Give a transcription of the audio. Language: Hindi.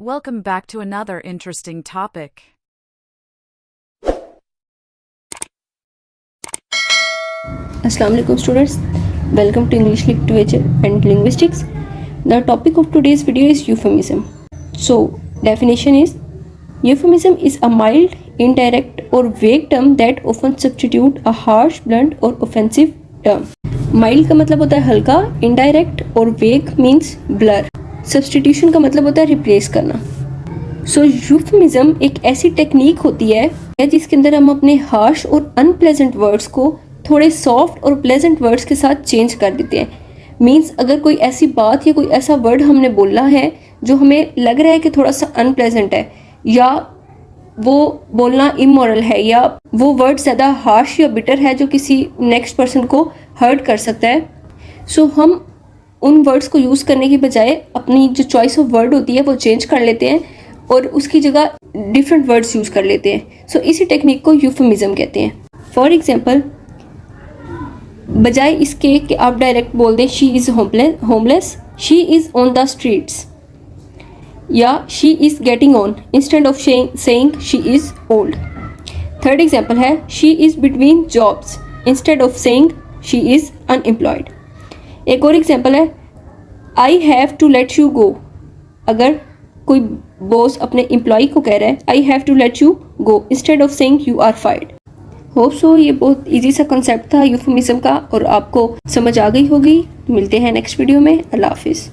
Welcome back to another interesting topic. Assalamu alaikum students, welcome to English Literature and Linguistics. The topic of today's video is euphemism. So definition is, euphemism is a mild, indirect or vague term that often substitute a harsh, blunt or offensive term. Mild का मतलब होता है हल्का, indirect और vague means blur. Substitution का मतलब होता है replace करना. So euphemism एक ऐसी टेक्निक होती है जिसके अंदर हम अपने हार्श और अनप्लेजेंट वर्ड्स को थोड़े सॉफ्ट और प्लेजेंट वर्ड्स के साथ चेंज कर देते हैं. मीन्स अगर कोई ऐसी बात या कोई ऐसा वर्ड हमने बोलना है जो हमें लग रहा है कि थोड़ा सा अनप्लेजेंट है या वो बोलना इमोरल है या वो वर्ड ज़्यादा हार्श या बिटर है जो किसी नेक्स्ट पर्सन को हर्ट कर सकता है. सो हम उन वर्ड्स को यूज़ करने की बजाय अपनी जो चॉइस ऑफ वर्ड होती है वो चेंज कर लेते हैं और उसकी जगह डिफरेंट वर्ड्स यूज़ कर लेते हैं. सो इसी टेक्निक को यूफेमिज्म कहते हैं. फॉर एग्जांपल, बजाय इसके कि आप डायरेक्ट बोल दें she is homeless, she is on the streets या she is getting on, instead of saying she is old. Third example है she is between jobs, instead of saying she is unemployed. एक और एग्जांपल है I have to let you go. अगर कोई बॉस अपने एम्प्लॉय को कह रहा है I have to let you go, instead of saying you are fired. Hope so ये बहुत इजी सा कंसेप्ट था यूफेमिज्म का और आपको समझ आ गई होगी. मिलते हैं नेक्स्ट वीडियो में. अल्लाह हाफिज़.